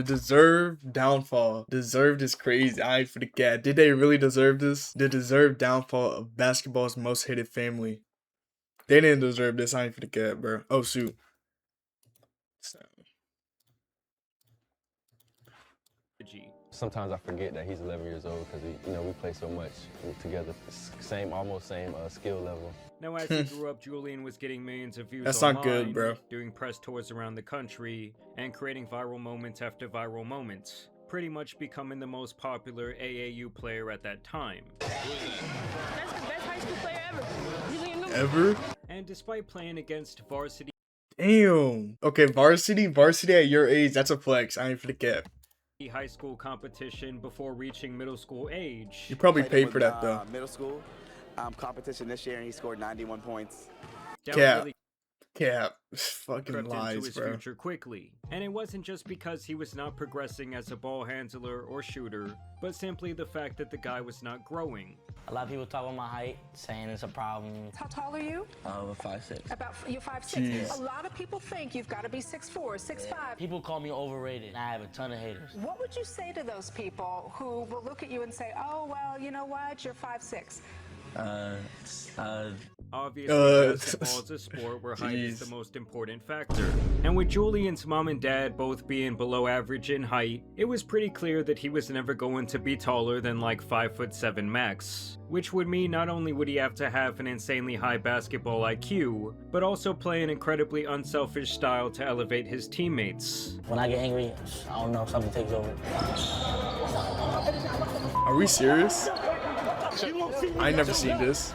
The deserved downfall. Deserved is crazy. I ain't for the cat. Did they really deserve this? The deserved downfall of basketball's most hated family. They didn't deserve this. I ain't for the cat, bro. Oh, shoot. Sometimes I forget that he's 11 years old because we play so much together. Almost same skill level. Now, as he grew up, Julian was getting millions of views That's online, not good, bro. doing press tours around the country, and creating viral moments after viral moments, pretty much becoming the most popular AAU player at that time. That's the best high school player ever. Julian Newman. Ever? And despite playing against varsity Damn. Okay, varsity at your age, that's a flex. I ain't for the cat. high school competition before reaching middle school age. You probably paid for that, though. Middle school competition this year, and he scored 91 points. Cap. Fucking Crept into lies, his bro. future quickly. And it wasn't just because he was not progressing as a ball handler or shooter, but simply the fact that the guy was not growing. A lot of people talk about my height, saying it's a problem. How tall are you? I'm 5'6". You're 5'6". Jeez. A lot of people think you've got to be 6'4", 6'5". People call me overrated. I have a ton of haters. What would you say to those people who will look at you and say, "Oh, well, you know what? You're 5'6". Obviously, basketball is a sport where height is the most important factor. And with Julian's mom and dad both being below average in height, it was pretty clear that he was never going to be taller than like 5'7" max. Which would mean not only would he have to have an insanely high basketball IQ, but also play an incredibly unselfish style to elevate his teammates. When I get angry, I don't know, something takes over. Are we serious? I ain't never seen this.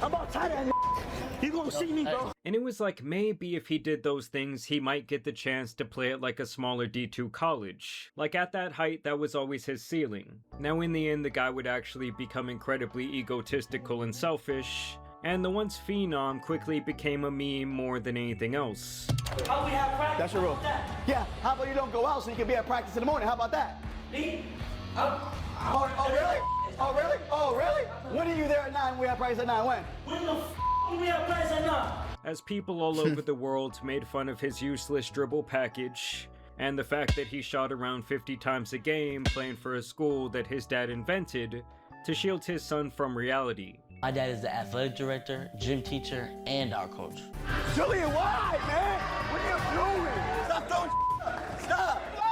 You gonna see me, bro. And it was like maybe if he did those things, he might get the chance to play at like a smaller D2 college. Like at that height, that was always his ceiling. Now in the end, the guy would actually become incredibly egotistical and selfish, and the once phenom quickly became a meme more than anything else. How we have practice? That's your rule. Yeah, how about you don't go out so you can be at practice in the morning? How about that? Me? Oh, really? Oh, really? Oh, really? When are you there at 9? We have practice at 9. When? When the we have practice at 9? As people all over the world made fun of his useless dribble package, and the fact that he shot around 50 times a game playing for a school that his dad invented to shield his son from reality. My dad is the athletic director, gym teacher, and our coach. Julian, why, man? What are you doing? Stop throwing Stop! No!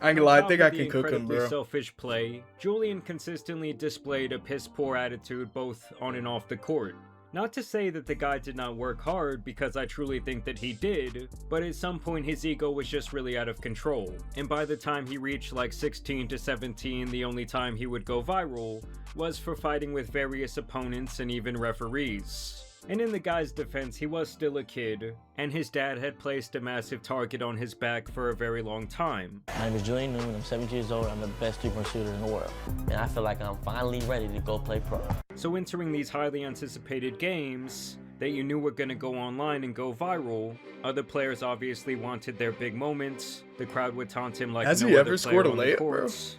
I ain't gonna lie, I think I On top of the can cook him, incredibly bro. selfish play, Julian consistently displayed a piss-poor attitude both on and off the court. Not to say that the guy did not work hard, because I truly think that he did, but at some point his ego was just really out of control. And by the time he reached like 16 to 17, the only time he would go viral was for fighting with various opponents and even referees. And in the guy's defense, he was still a kid, and his dad had placed a massive target on his back for a very long time. My name is Julian Newman, I'm 17 years old, I'm the best three-point shooter in the world. And I feel like I'm finally ready to go play pro. So entering these highly anticipated games that you knew were going to go online and go viral, other players obviously wanted their big moments. The crowd would taunt him like Has no he other ever scored a player on the layup, bro? courts.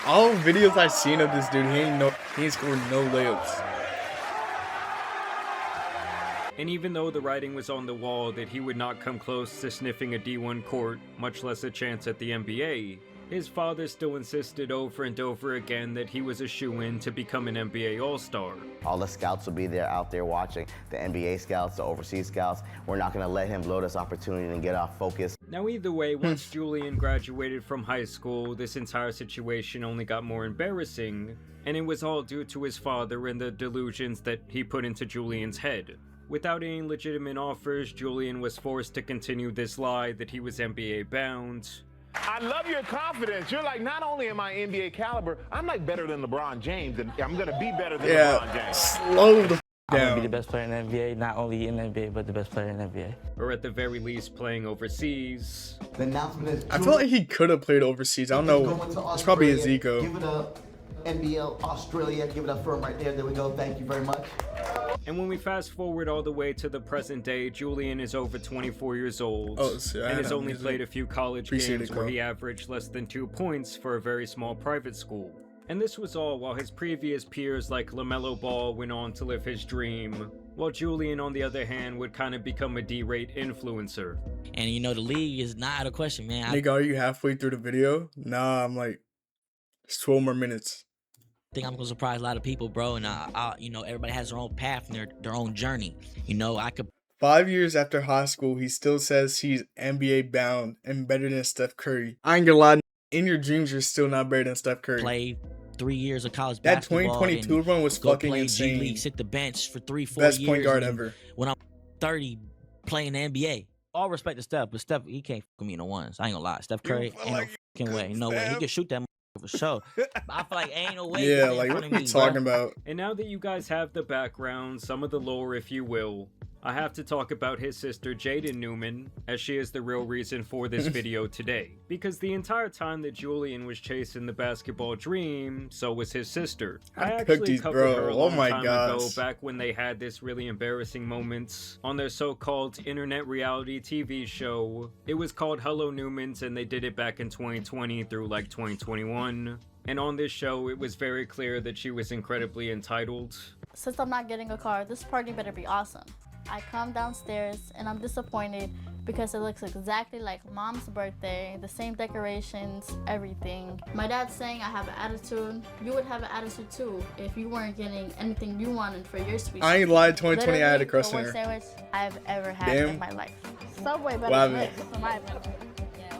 All videos I've seen of this dude, he ain't scored no layups. And even though the writing was on the wall that he would not come close to sniffing a D1 court, much less a chance at the NBA, his father still insisted over and over again that he was a shoo-in to become an NBA All-Star. All the scouts will be there out there watching, the NBA scouts, the overseas scouts. We're not going to let him blow this opportunity and get off focus. Now either way, once Julian graduated from high school, this entire situation only got more embarrassing, and it was all due to his father and the delusions that he put into Julian's head. Without any legitimate offers, Julian was forced to continue this lie that he was NBA bound. I love your confidence. You're like, not only am I NBA caliber, I'm like better than LeBron James, and I'm gonna be better than LeBron James. Slow the I'm gonna be down. the best player in the NBA, not only in the NBA, but the best player in the NBA. Or at the very least, playing overseas. The announcement is I feel like he could have played overseas. I don't know. It's probably his ego. Give it up, NBL Australia. Give it up for him right there. There we go. Thank you very much. And when we fast forward all the way to the present day, Julian is over 24 years old and has only played a few college games where he averaged less than 2 points for a very small private school. And this was all while his previous peers like LaMelo Ball went on to live his dream, while Julian, on the other hand, would kind of become a D-rate influencer. And you know, the league is not out of question, man. Nigga, are you halfway through the video? Nah, I'm like, it's 12 more minutes. I think I'm gonna surprise a lot of people, bro. And you know, everybody has their own path and their own journey. You know, I could 5 years after high school, he still says he's NBA bound and better than Steph Curry. I ain't gonna lie, in your dreams, you're still not better than Steph Curry. play 3 years of college That basketball. 2022 and run was go fucking play insane. G League, sit the bench for 3-4 Best years. point guard and ever. When I'm 30, playing the NBA. All respect to Steph, but Steph, he can't fuck me in the ones. I ain't gonna lie. Steph Curry ain't no fucking way. No way. He can shoot that for sure. But I feel like ain't no way. Yeah, he like in what front are of you me, talking bro. about? And now that you guys have the background, some of the lore if you will, I have to talk about his sister Jaden Newman, as she is the real reason for this video today. Because the entire time that Julian was chasing the basketball dream, so was his sister. I actually Cookies, covered bro. her a Oh long my time ago, gosh. back when they had this really embarrassing moments on their so-called internet reality TV show. It was called Hello Newmans, and they did it back in 2020 through like 2021. And on this show, it was very clear that she was incredibly entitled. Since I'm not getting a car, this party better be awesome. I come downstairs and I'm disappointed because it looks exactly like Mom's birthday, the same decorations, everything. My dad's saying I have an attitude. You would have an attitude too if you weren't getting anything you wanted for your sweet. I ain't lied, 2020 I had a crush the on worst her. sandwich I've ever had Damn. in my life. Subway better Wow, than man. this, in my opinion.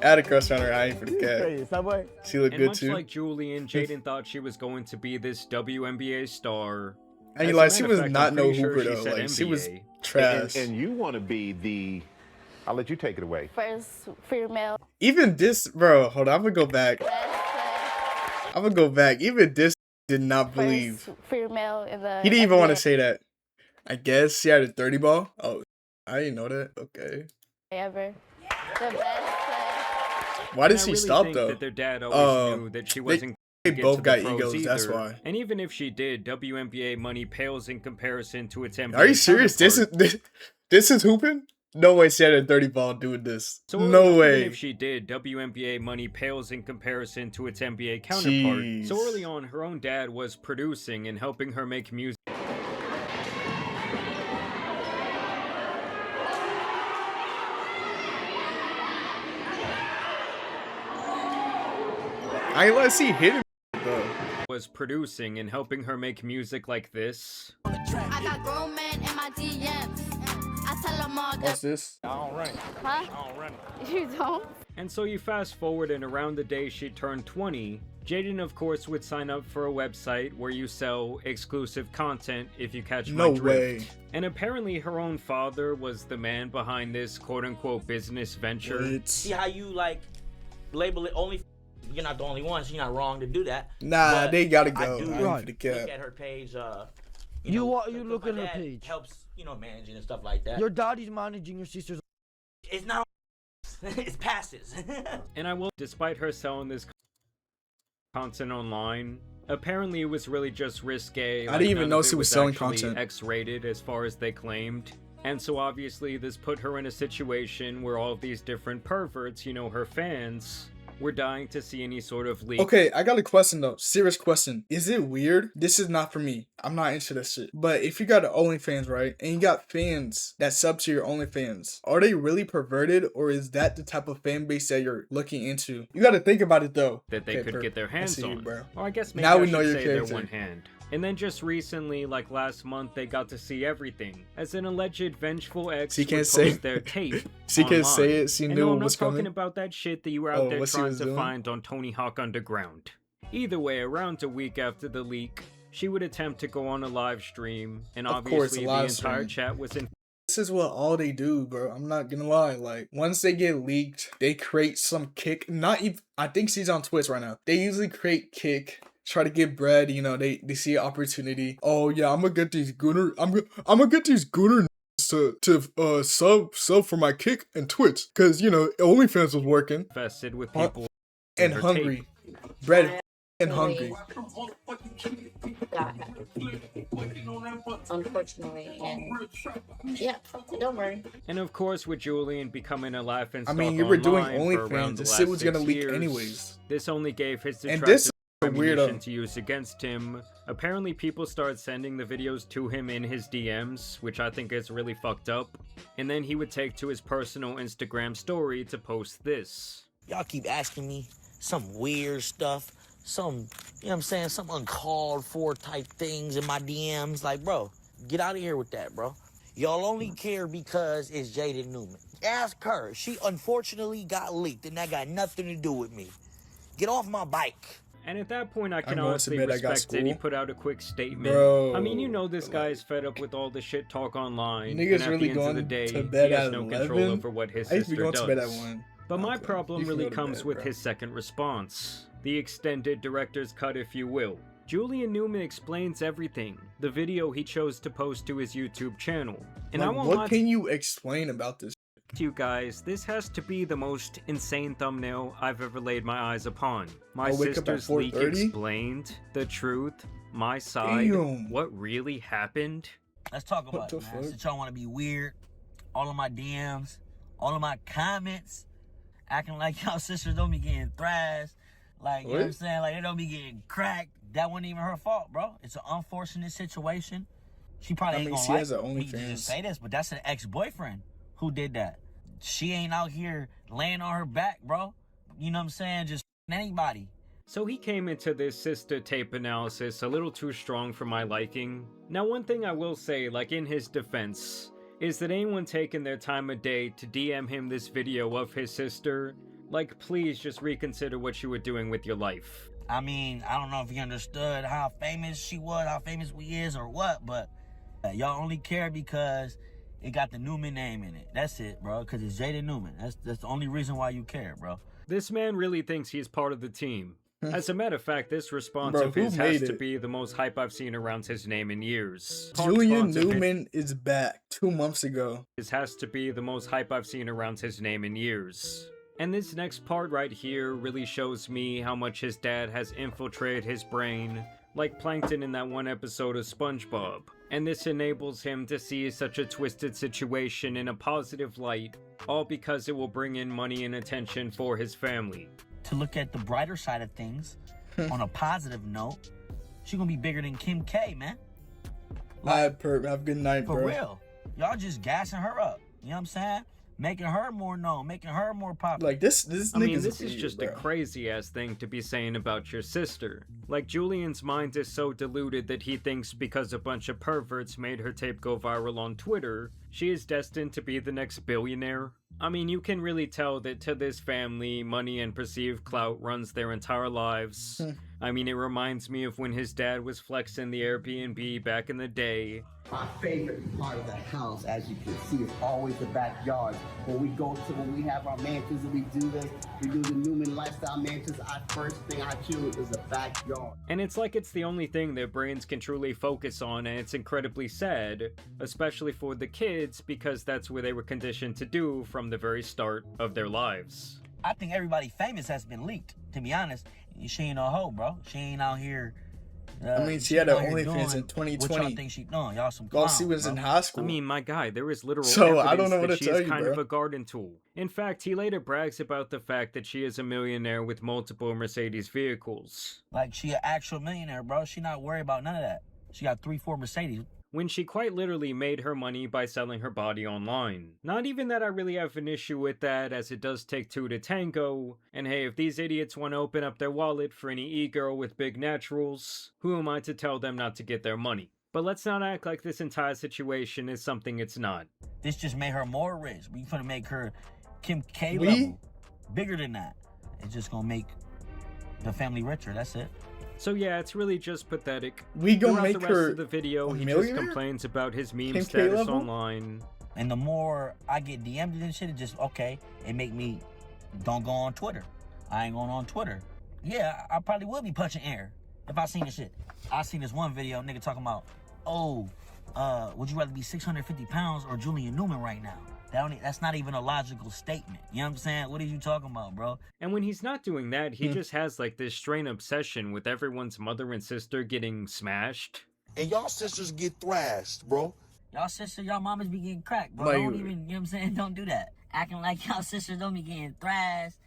I had a crush on her, I ain't for the cat. Subway. She looked And good much too. like Julian, Jaden thought she was going to be this WNBA star. I ain't As a like, she matter of was fact, not I'm no pretty sure hooper she though. said Like, she was NBA. trash. And you want to be the. I'll let you take it away. First female. Even this, bro, hold on, I'm gonna go back. I'm gonna go back. Even this did not believe. First female in the He didn't even want to NBA say that. I guess she had a 30 ball. Oh, I didn't know that. Okay. ever. The best. Why did And I she really stop think though? that their dad always knew that she wasn't They gonna get both to got the pros egos, that's either. why. And even if she did, WNBA money pales in comparison to its NBA. Are you serious? counterpart. This is hooping? No way she had a 30 ball doing this. So No even way. if she did, WNBA money pales in comparison to its NBA counterpart. Jeez. So early on, her own dad was producing and helping her make music. I ain't let see hit him though. Was producing and helping her make music like this. I got grown men in my DMs. I tell them all What's this? I don't run. Huh? I don't run. You don't? And so you fast forward, and around the day she turned 20, Jaden of course would sign up for a website where you sell exclusive content, if you catch my No drift. way. And apparently her own father was the man behind this quote-unquote business venture. See how you like label it only. You're not the only one, so you're not wrong to do that. Nah, But they gotta I go. do I ain't look for the cap. at her page. You stuff look like at her that page. Helps, managing and stuff like that. Your daddy's managing your sister's. It's not. It's passes. And I will, despite her selling this content online, apparently it was really just risque. I didn't even none know of she it was selling actually content. X-rated as far as they claimed. And so obviously this put her in a situation where all of these different perverts, her fans, were dying to see any sort of leak. Okay, I got a question though. Serious question. Is it weird? This is not for me. I'm not into this shit. But if you got an OnlyFans, right? And you got fans that sub to your OnlyFans, are they really perverted, or is that the type of fan base that you're looking into? You gotta think about it though. That they Okay, could get their I hands see you, on. bro. Or I guess maybe Now I we should know your say their character. one hand. And then just recently, like last month, they got to see everything. As an alleged vengeful ex She can't would say- post their tape She can't say online. it. She And knew no, it I'm was not talking coming. about that shit that you were out Oh, there what she trying was to doing? find on Tony Hawk Underground. Either way, around a week after the leak, she would attempt to go on a live stream, and Of course, obviously a the live entire stream. chat was in This is what all they do, bro. I'm not gonna lie. Like, once they get leaked, they create some kick. Not even. I think she's on Twitch right now. They usually create kick, try to get bread. They see an opportunity. Oh yeah, I'm gonna get these gooner. I'm gonna get these gooner to sub for my kick and Twitch, cause OnlyFans was working. invested with people And her hungry, tape. bread and hungry. Unfortunately, and yeah, don't worry. And of course, with Julian becoming a laughing I stock mean, you were doing online for around OnlyFans. the This last shit was gonna 6 leak years, anyways. This only gave his And detractors this ammunition to use against him. Apparently people started sending the videos to him in his DMs, which I think is really fucked up. And then he would take to his personal Instagram story to post this. Y'all keep asking me some weird stuff, some, you know what I'm saying, some uncalled for type things in my DMs. Like, bro, get out of here with that, bro. Y'all only care because it's Jaden Newman. Ask her. She unfortunately got leaked, and that got nothing to do with me. Get off my bike. And at that point, I can honestly respect it. He put out a quick statement. Bro, I mean, you know this guy is fed up with all the shit talk online. Niggas and at really the end of the going day, to bed he has at no 11? control over what his I used to be sister going to bed at does. 1. But my Okay. problem You can really go to comes bed, with bro. his second response. The extended director's cut, if you will. Julian Newman explains everything. The video he chose to post to his YouTube channel. And Like, I won't what can you explain about this? to you guys, this has to be the most insane thumbnail I've ever laid my eyes upon. My I'll wake up at sister's leak 4:30? explained the truth, my side, Damn. what really happened. Let's talk about it, man. Since y'all want to be weird, all of my DMs, all of my comments, acting like y'all sisters don't be getting thrashed. Like, you know what I'm saying? Like, they don't be getting cracked. That wasn't even her fault, bro. It's an unfortunate situation. She probably ain't gonna like me to just say this, but that's an ex-boyfriend who did that. She ain't out here laying on her back, bro. You know what I'm saying? Just anybody. So he came into this sister tape analysis a little too strong for my liking. Now one thing I will say, like in his defense, is that anyone taking their time of day to DM him this video of his sister, like please just reconsider what you were doing with your life. I mean, I don't know if you understood how famous she was, how famous we is or what, but y'all only care because it got the Newman name in it. That's it, bro, because it's Jaden Newman. That's the only reason why you care, bro. This man really thinks he's part of the team. As a matter of fact, this response Bro, of who his has made to it? be the most hype I've seen around his name in years. Julian Newman is back 2 months ago. This has to be the most hype I've seen around his name in years. And this next part right here really shows me how much his dad has infiltrated his brain, like Plankton in that one episode of SpongeBob. And this enables him to see such a twisted situation in a positive light, all because it will bring in money and attention for his family. To look at the brighter side of things, on a positive note, she gonna be bigger than Kim K, man. Alright, Perp. Have a good night, For bro. real. Y'all just gassing her up. You know what I'm saying? Making her more known, making her more popular. Like this I mean, nigga's this an is idiot, just bro. a crazy ass thing to be saying about your sister. Like, Julian's mind is so deluded that he thinks because a bunch of perverts made her tape go viral on Twitter, she is destined to be the next billionaire. I mean, you can really tell that to this family, money and perceived clout runs their entire lives. I mean, it reminds me of when his dad was flexing the Airbnb back in the day. My favorite part of the house, as you can see, is always the backyard. When we have our mansions and we do the Newman lifestyle mansions, first thing I choose is the backyard. And it's like it's the only thing their brains can truly focus on, and it's incredibly sad, especially for the kids, because that's where they were conditioned to do from the very start of their lives. I think everybody famous has been leaked, to be honest. She ain't no hoe, bro. She ain't out here. I mean, she had an out here OnlyFans in doing What 2020. y'all think she doing? Y'all some While clowns, she was bro. in high school. I mean, my guy, there is literal So, I evidence don't know what that to she tell is you, kind bro. of a garden tool. In fact, he later brags about the fact that she is a millionaire with multiple Mercedes vehicles. Like, she an actual millionaire, bro. She not worried about none of that. She got 3-4 Mercedes. When she quite literally made her money by selling her body online. Not even that I really have an issue with that, as it does take two to tango, and hey, if these idiots want to open up their wallet for any e-girl with big naturals, who am I to tell them not to get their money? But let's not act like this entire situation is something it's not. This just made her more rich. We finna make her Kim K level. Bigger than that. It's just gonna make the family richer, that's it. So yeah, it's really just pathetic. We gonna Throughout make the rest her of the video, a he millionaire? just complains about his meme Kim K status level? online. And the more I get DM'd and shit, it just, okay, it make me don't go on Twitter. I ain't going on Twitter. Yeah, I probably would be punching air if I seen this shit. I seen this one video, nigga talking about, would you rather be 650 pounds or Julian Newman right now? That's not even a logical statement. You know what I'm saying? What are you talking about, bro? And when he's not doing that, he just has like this strange obsession with everyone's mother and sister getting smashed. And y'all sisters get thrashed, bro. Y'all sister, y'all mamas be getting cracked, bro. Like- Don't even, you know what I'm saying? Don't do that. Acting like y'all sisters don't be getting thrashed.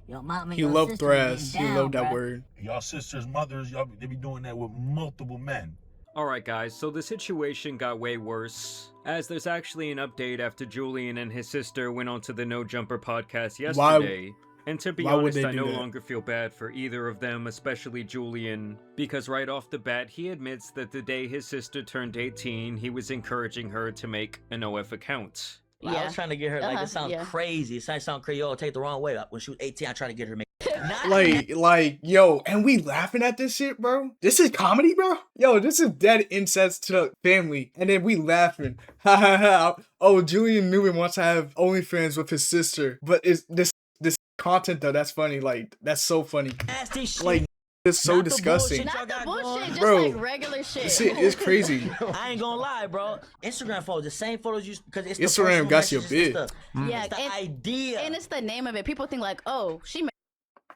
Yo, mama, He your loved sister thrash. getting He down, loved that bruh. word. Y'all sisters, mothers, y'all they be doing that with multiple men. Alright guys, so the situation got way worse, as there's actually an update after Julian and his sister went onto the No Jumper podcast yesterday. And to be why would honest, they I do no that? longer feel bad for either of them, especially Julian, because right off the bat, he admits that the day his sister turned 18, he was encouraging her to make an OF account. Like, I was trying to get her, like, it sounds yeah. crazy. It sounds crazy. Yo, take the wrong way. When she was 18, I tried to get her to make Like, yo, and we laughing at this shit, bro. This is comedy, bro. Yo, this is dead incest to the family, and then we laughing. Ha ha ha. Oh, Julian Newman wants to have OnlyFans with his sister, but it's this content though. That's funny. Like, that's so funny. nasty shit. Like, it's so disgusting. Not the bullshit, just Bro, like regular shit. This shit is crazy. I ain't gonna lie, bro. Instagram photos, the same photos you, because it's the Instagram personal got your messages and bit. stuff. Yeah, It's the idea. And it's the name of it. People think like, oh, she made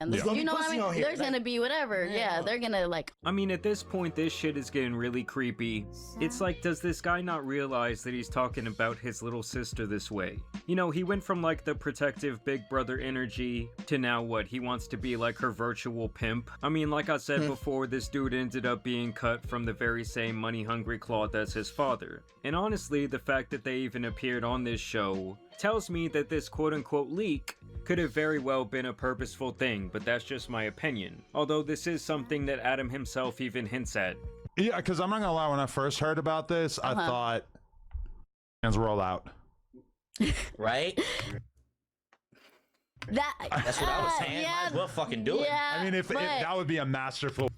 you know what I mean? There's gonna be whatever. Yeah, they're gonna like. I mean, at this point, this shit is getting really creepy. It's like, does this guy not realize that he's talking about his little sister this way? You know, he went from like the protective big brother energy to now what? He wants to be like her virtual pimp. I mean, like I said before, this dude ended up being cut from the very same money-hungry cloth as his father. And honestly, the fact that they even appeared on this show tells me that this quote-unquote leak could have very well been a purposeful thing, but that's just my opinion. Although this is something that Adam himself even hints at. Yeah, because I'm not gonna lie, when I first heard about this, I thought hands roll out. Right? That's what I was saying. Might as well fucking do it. Yeah, I mean, if that would be a masterful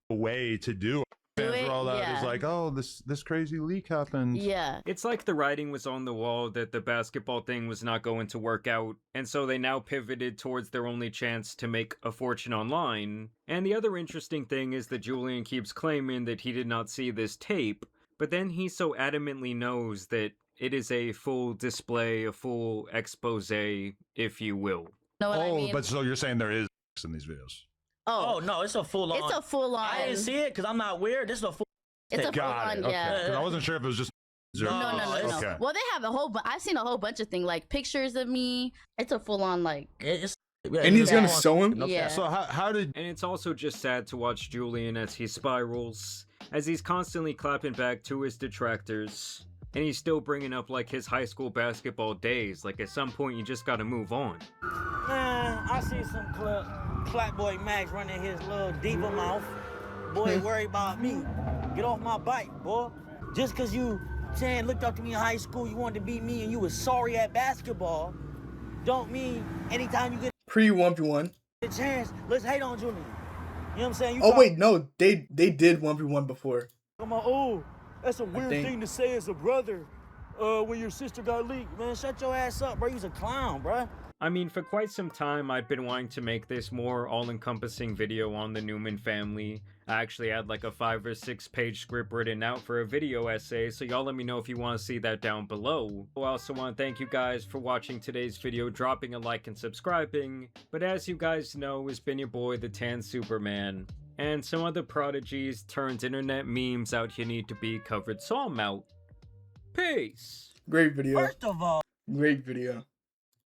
way to do it. Fans roll out is like, oh, this crazy leak happened. Yeah. It's like the writing was on the wall that the basketball thing was not going to work out, and so they now pivoted towards their only chance to make a fortune online. And the other interesting thing is that Julian keeps claiming that he did not see this tape, but then he so adamantly knows that it is a full display, a full expose, if you will. Know what I mean? But so you're saying there is in these videos? Oh no, it's a full on. It's a full on. I didn't see it because I'm not weird. This is a full. It's a full on, yeah. Because I wasn't sure if it was just. No. Okay. Well, they have a whole. I've seen a whole bunch of things like pictures of me. It's a full on like. And he's gonna show him. Yeah. So how did? And it's also just sad to watch Julian as he spirals, as he's constantly clapping back to his detractors. And he's still bringing up like his high school basketball days. Like at some point you just gotta move on. Man, I see some Clap Boy Max running his little diva mouth. Boy, worry about me. Get off my bike, boy. Just cause you looked up to me in high school, you wanted to beat me, and you was sorry at basketball, don't mean anytime you get Pre-1v1. a chance, let's hate on Julian. You know what I'm saying? Oh wait, no, they did 1v1 before. I'm like, oh, that's a weird think. thing to say as a brother. When your sister got leaked, man, shut your ass up, bro. You was a clown, bro. I mean, for quite some time, I've been wanting to make this more all-encompassing video on the Newman family. I actually had like a 5 or 6 page script written out for a video essay, so y'all let me know if you want to see that down below. I also want to thank you guys for watching today's video, dropping a like and subscribing. But as you guys know, it's been your boy, the Tan Superman. And some other prodigies turned internet memes out here need to be covered, so I'm out. Peace! Great video. First of all, Great video.